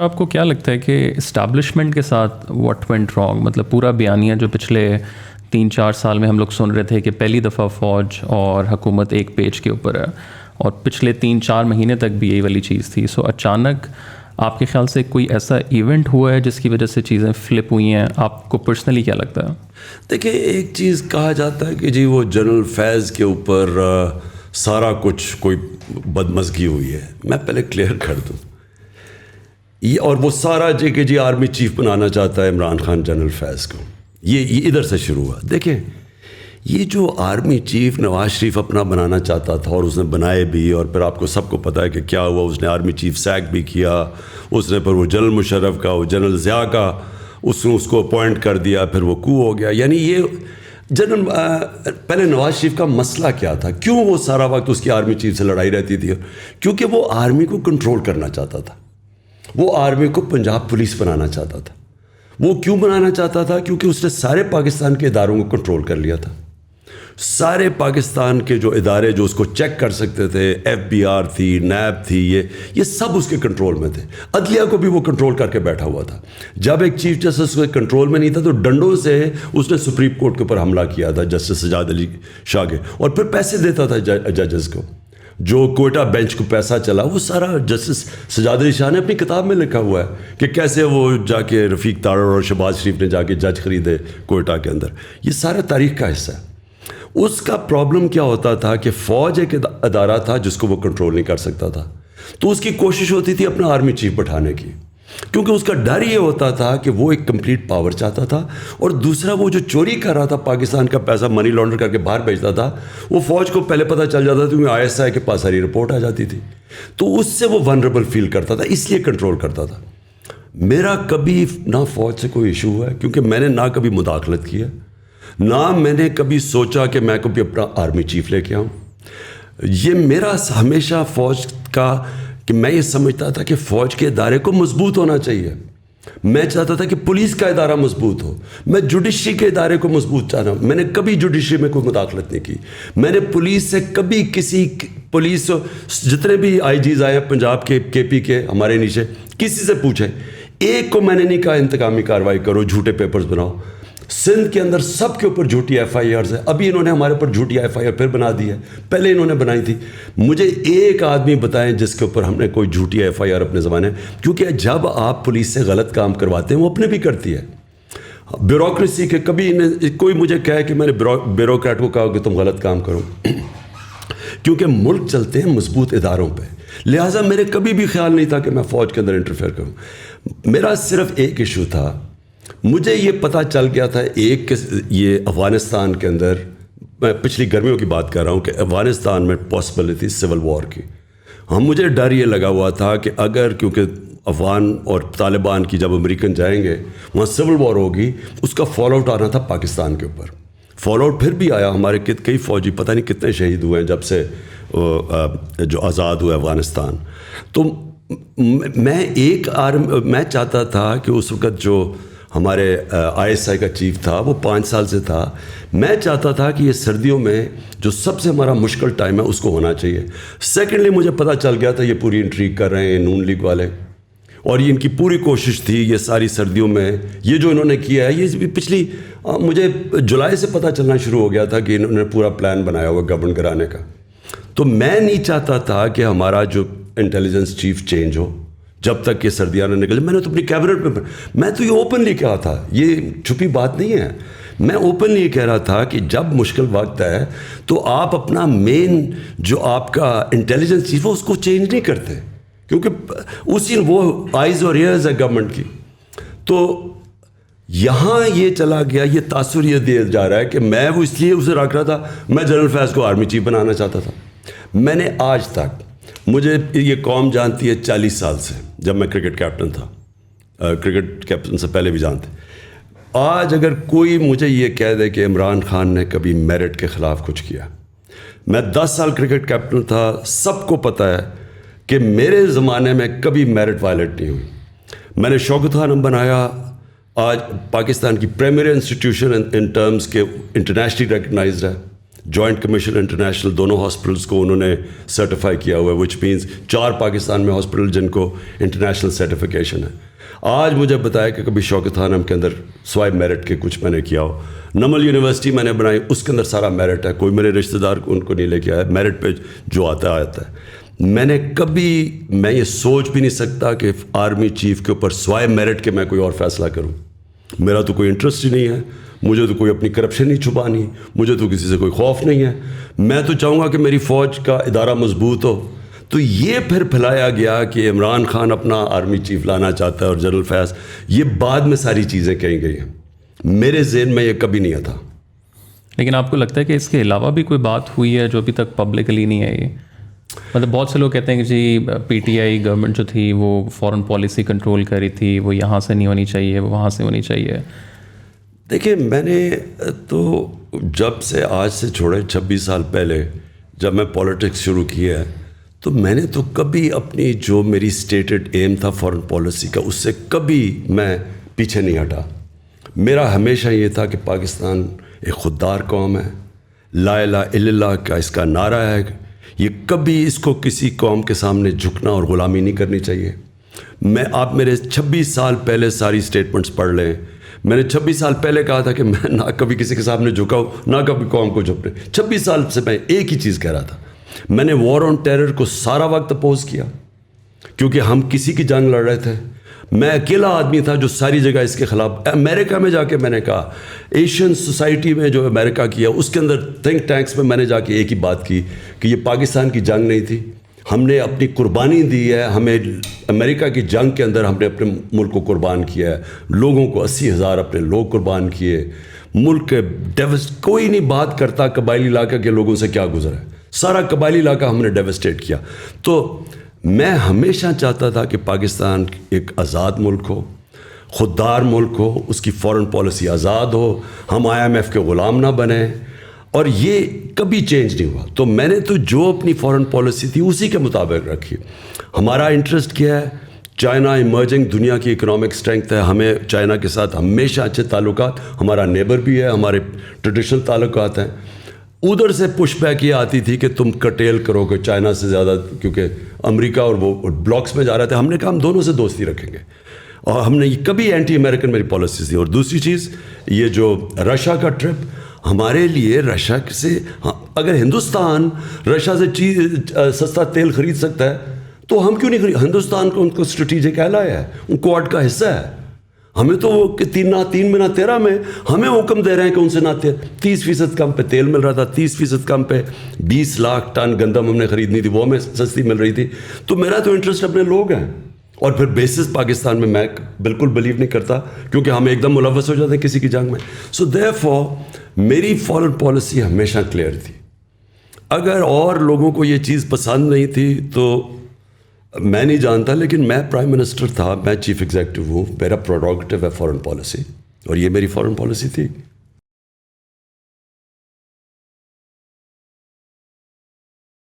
آپ کو کیا لگتا ہے کہ اسٹیبلشمنٹ کے ساتھ واٹ وینٹ رانگ؟ مطلب پورا بیانیہ جو پچھلے 3-4 سال میں ہم لوگ سن رہے تھے کہ پہلی دفعہ فوج اور حکومت ایک پیج کے اوپر ہے، اور پچھلے 3-4 مہینے تک بھی یہی والی چیز تھی. سو اچانک آپ کے خیال سے کوئی ایسا ایونٹ ہوا ہے جس کی وجہ سے چیزیں فلپ ہوئی ہیں؟ آپ کو پرسنلی کیا لگتا ہے؟ دیکھیں، ایک چیز کہا جاتا ہے کہ جی وہ جنرل فیض کے اوپر سارا کچھ کوئی بدمزگی ہوئی ہے. میں پہلے کلیئر کر دوں، یہ اور وہ سارا کہ جی آرمی چیف بنانا چاہتا ہے عمران خان جنرل فیض کو، یہ ادھر سے شروع ہوا. دیکھیں، یہ جو آرمی چیف نواز شریف اپنا بنانا چاہتا تھا اور اس نے بنائے بھی، اور پھر آپ کو سب کو پتہ ہے کہ کیا ہوا. اس نے آرمی چیف سیک بھی کیا، اس نے پھر وہ جنرل مشرف کا، وہ جنرل ضیاء کا اس نے اس کو اپوائنٹ کر دیا، پھر وہ کو ہو گیا. یعنی یہ جنرل پہلے نواز شریف کا مسئلہ کیا تھا، کیوں وہ سارا وقت اس کی آرمی چیف سے لڑائی رہتی تھی؟ کیونکہ وہ آرمی کو کنٹرول کرنا چاہتا تھا، وہ آرمی کو پنجاب پولیس بنانا چاہتا تھا. وہ کیوں بنانا چاہتا تھا؟ کیونکہ اس نے سارے پاکستان کے اداروں کو کنٹرول کر لیا تھا. سارے پاکستان کے جو ادارے جو اس کو چیک کر سکتے تھے، FBR تھی، نیب تھی، یہ سب اس کے کنٹرول میں تھے. عدلیہ کو بھی وہ کنٹرول کر کے بیٹھا ہوا تھا. جب ایک چیف جسٹس اس کے کنٹرول میں نہیں تھا تو ڈنڈوں سے اس نے سپریم کورٹ کے اوپر حملہ کیا تھا، جسٹس سجاد علی شاہ کے، اور پھر پیسے دیتا تھا ججز کو. جو کوئٹہ بینچ کو پیسہ چلا وہ سارا جسٹس سجاد علی شاہ نے اپنی کتاب میں لکھا ہوا ہے کہ کیسے وہ جا کے رفیق تارڑ اور شہباز شریف نے جا کے جج خریدے کوئٹہ کے اندر. یہ سارا تاریخ کا حصہ ہے. اس کا پرابلم کیا ہوتا تھا کہ فوج ایک ادارہ تھا جس کو وہ کنٹرول نہیں کر سکتا تھا، تو اس کی کوشش ہوتی تھی اپنا آرمی چیف بٹھانے کی، کیونکہ اس کا ڈر یہ ہوتا تھا کہ وہ ایک کمپلیٹ پاور چاہتا تھا. اور دوسرا، وہ جو چوری کر رہا تھا پاکستان کا پیسہ منی لانڈر کر کے باہر بھیجتا تھا، وہ فوج کو پہلے پتہ چل جاتا تھا کیونکہ ISI کے پاس ساری رپورٹ آ جاتی تھی. تو اس سے وہ ونربل فیل کرتا تھا، اس لیے کنٹرول کرتا تھا. میرا کبھی نہ فوج سے کوئی ایشو ہوا ہے، کیونکہ میں نے نہ کبھی مداخلت کی ہے، نہ میں نے کبھی سوچا کہ میں کبھی اپنا آرمی چیف لے کے آؤں. یہ میرا ہمیشہ فوج کا کہ میں یہ سمجھتا تھا کہ فوج کے ادارے کو مضبوط ہونا چاہیے. میں چاہتا تھا کہ پولیس کا ادارہ مضبوط ہو، میں جوڈیشری کے ادارے کو مضبوط چاہتا ہوں. میں نے کبھی جوڈیشری میں کوئی مداخلت نہیں کی. میں نے پولیس سے کبھی کسی پولیس جتنے بھی IGs آئے ہیں پنجاب کے، KP کے، ہمارے نیچے، کسی سے پوچھیں، ایک کو میں نے نہیں کہا انتقامی کارروائی کرو، جھوٹے پیپرز بناؤ. سندھ کے اندر سب کے اوپر جھوٹی FIRs ہے. ابھی انہوں نے ہمارے اوپر جھوٹی FIR پھر بنا دی ہے، پہلے انہوں نے بنائی تھی. مجھے ایک آدمی بتائیں جس کے اوپر ہم نے کوئی جھوٹی FIR اپنے زمانے، کیونکہ جب آپ پولیس سے غلط کام کرواتے ہیں وہ اپنے بھی کرتی ہے. بیوروکریسی کے کبھی کوئی مجھے کہے کہ میں نے بیوروکریٹ کو کہا کہ تم غلط کام کرو، کیونکہ ملک چلتے ہیں مضبوط اداروں پہ. لہٰذا میرے کبھی بھی خیال نہیں تھا کہ میں فوج کے اندر انٹرفیئر کروں. میرا صرف ایک ایشو تھا، مجھے یہ پتہ چل گیا تھا ایک کہ یہ افغانستان کے اندر، میں پچھلی گرمیوں کی بات کر رہا ہوں، کہ افغانستان میں پاسبلٹی سول وار کی. مجھے ڈر یہ لگا ہوا تھا کہ اگر، کیونکہ افغان اور طالبان کی جب امریکن جائیں گے وہاں سول وار ہوگی، اس کا فال آؤٹ آنا تھا پاکستان کے اوپر. فال آؤٹ پھر بھی آیا. ہمارے کئی فوجی پتہ نہیں کتنے شہید ہوئے ہیں جب سے جو آزاد ہوا افغانستان. تو میں چاہتا تھا کہ اس وقت جو ہمارے ISI کا چیف تھا وہ 5 سال سے تھا، میں چاہتا تھا کہ یہ سردیوں میں جو سب سے ہمارا مشکل ٹائم ہے اس کو ہونا چاہیے. سیکنڈلی مجھے پتہ چل گیا تھا یہ پوری انٹریگ کر رہے ہیں نون لیگ والے، اور یہ ان کی پوری کوشش تھی یہ ساری سردیوں میں یہ جو انہوں نے کیا ہے. یہ پچھلی مجھے جولائی سے پتہ چلنا شروع ہو گیا تھا کہ انہوں نے پورا پلان بنایا ہوا گورنمنٹ کرانے کا. تو میں نہیں چاہتا تھا کہ ہمارا جو انٹیلیجنس چیف چینج ہو جب تک یہ سردیاں نہ نکلے. میں نے تو اپنی کیبنٹ میں تو یہ اوپنلی کہا تھا، یہ چھپی بات نہیں ہے. میں اوپنلی یہ کہہ رہا تھا کہ جب مشکل وقت ہے تو آپ اپنا مین جو آپ کا انٹیلیجنس چیف ہے اس کو چینج نہیں کرتے، کیونکہ اسی وہ آئیز اور ایئرز ہے گورنمنٹ کی. تو یہاں یہ چلا گیا، یہ تاثر یہ دیا جا رہا ہے کہ میں وہ اس لیے اسے رکھ رہا تھا، میں جنرل فیض کو آرمی چیف بنانا چاہتا تھا. میں نے آج تک، مجھے یہ قوم جانتی ہے 40 سال سے، جب میں کرکٹ کیپٹن تھا، کرکٹ کیپٹن سے پہلے بھی جانتے. آج اگر کوئی مجھے یہ کہہ دے کہ عمران خان نے کبھی میرٹ کے خلاف کچھ کیا، میں 10 سال کرکٹ کیپٹن تھا، سب کو پتہ ہے کہ میرے زمانے میں کبھی میرٹ وائلیٹ نہیں ہوئی. میں نے شوکت خانم بنایا، آج پاکستان کی پریمیئر انسٹیٹیوشن ان ٹرمز کے انٹرنیشنلی ریکگنائزڈ ہے. جوائنٹ کمیشن انٹرنیشنل دونوں ہاسپٹلس کو انہوں نے سرٹیفائی کیا ہوا ہے, وچ مینس 4 پاکستان میں ہاسپٹل جن کو انٹرنیشنل سرٹیفکیشن ہے. آج مجھے بتایا کہ کبھی شوکت خانم کے اندر سوائے میرٹ کے کچھ میں نے کیا ہو. نمل یونیورسٹی میں نے بنائی, اس کے اندر سارا میرٹ ہے, کوئی میرے رشتہ دار ان کو نہیں لے کے آیا, میرٹ پہ جو آتا ہے. میں نے کبھی, میں یہ سوچ بھی نہیں سکتا کہ آرمی چیف کے اوپر سوائے میرٹ کے میں کوئی اور فیصلہ کروں. میرا تو کوئی انٹرسٹ ہی نہیں ہے, مجھے تو کوئی اپنی کرپشن نہیں چھپانی, مجھے تو کسی سے کوئی خوف نہیں ہے. میں تو چاہوں گا کہ میری فوج کا ادارہ مضبوط ہو. تو یہ پھر پھیلایا گیا کہ عمران خان اپنا آرمی چیف لانا چاہتا ہے اور جنرل فیض, یہ بعد میں ساری چیزیں کہیں گئی ہیں, میرے ذہن میں یہ کبھی نہیں تھا. لیکن آپ کو لگتا ہے کہ اس کے علاوہ بھی کوئی بات ہوئی ہے جو ابھی تک پبلکلی نہیں آئی؟ مطلب بہت سے لوگ کہتے ہیں کہ جی پی ٹی آئی گورنمنٹ جو تھی وہ فارن پالیسی کنٹرول کر رہی تھی, وہ یہاں سے نہیں ہونی چاہیے, وہ وہاں سے ہونی چاہیے. دیکھیں, میں نے تو جب سے آج سے چھوڑے 26 سال پہلے جب میں پولیٹکس شروع کی ہے, تو میں نے تو کبھی اپنی جو میری اسٹیٹڈ ایم تھا فارن پالیسی کا, اس سے کبھی میں پیچھے نہیں ہٹا. میرا ہمیشہ یہ تھا کہ پاکستان ایک خوددار قوم ہے, لا الہ الا اللہ کا اس کا نعرہ ہے, یہ کبھی اس کو کسی قوم کے سامنے جھکنا اور غلامی نہیں کرنی چاہیے. آپ میرے 26 سال پہلے ساری اسٹیٹمنٹس پڑھ لیں. میں نے 26 سال پہلے کہا تھا کہ میں نہ کبھی کسی کے سامنے جھکا ہوں, نہ کبھی قوم کو جھکنے. 26 سال سے میں ایک ہی چیز کہہ رہا تھا. میں نے وار آن ٹیرر کو سارا وقت اپوز کیا, کیونکہ ہم کسی کی جنگ لڑ رہے تھے. میں اکیلا آدمی تھا جو ساری جگہ اس کے خلاف. امریکہ میں جا کے میں نے کہا, ایشین سوسائٹی میں جو امریکہ کیا, اس کے اندر تھنک ٹینکس میں نے جا کے ایک ہی بات کی کہ یہ پاکستان کی جنگ نہیں تھی, ہم نے اپنی قربانی دی ہے. ہمیں امریکہ کی جنگ کے اندر ہم نے اپنے ملک کو قربان کیا ہے, لوگوں کو 80,000 اپنے لوگ قربان کیے. ملک کے کوئی نہیں بات کرتا قبائلی علاقہ کے لوگوں سے کیا گزرا ہے, سارا قبائلی علاقہ ہم نے ڈیوسٹیٹ کیا. تو میں ہمیشہ چاہتا تھا کہ پاکستان ایک آزاد ملک ہو, خوددار ملک ہو, اس کی فارن پالیسی آزاد ہو, ہم IMF کے غلام نہ بنیں, اور یہ کبھی چینج نہیں ہوا. تو میں نے تو جو اپنی فارن پالیسی تھی اسی کے مطابق رکھی. ہمارا انٹرسٹ کیا ہے؟ چائنا ایمرجنگ دنیا کی اکنامک اسٹرینتھ ہے, ہمیں چائنا کے ساتھ ہمیشہ اچھے تعلقات, ہمارا نیبر بھی ہے, ہمارے ٹریڈیشنل تعلقات ہیں. ادھر سے پش بیک یہ آتی تھی کہ تم کٹیل کرو کہ چائنا سے زیادہ, کیونکہ امریکہ اور وہ بلاکس میں جا رہے تھے. ہم نے کہا ہم دونوں سے دوستی رکھیں گے, اور ہم نے کبھی اینٹی امریکن میری پالیسی تھی. اور دوسری چیز یہ جو رشیا کا ٹرپ, ہمارے لیے رشیا سے, اگر ہندوستان رشیا سے سستا تیل خرید سکتا ہے تو ہم کیوں نہیں خرید؟ ہندوستان کو ان کو اسٹریٹجک ایلائی ہے, ان کوڈ کا حصہ ہے. ہمیں تو وہ 3 مہینہ 13 میں ہمیں حکم دے رہے ہیں کہ ان سے نہ 30% کم پہ تیل مل رہا تھا, 30% کم پہ 20 لاکھ ٹن گندم ہم نے خریدنی تھی, وہ ہمیں سستی مل رہی تھی. تو میرا تو انٹرسٹ اپنے لوگ ہیں. اور پھر بیسس پاکستان میں بالکل بلیو نہیں کرتا, کیونکہ ہم ایک دم ملوث ہو جاتے ہیں کسی کی جنگ میں. سو دیئرفور میری فارن پالیسی ہمیشہ کلیئر تھی. اگر اور لوگوں کو یہ چیز پسند نہیں تھی تو میں نہیں جانتا, لیکن میں پرائم منسٹر تھا, میں چیف ایگزیکٹو ہوں, میرا پروڈکٹیو ہے فارن پالیسی, اور یہ میری فارن پالیسی تھی.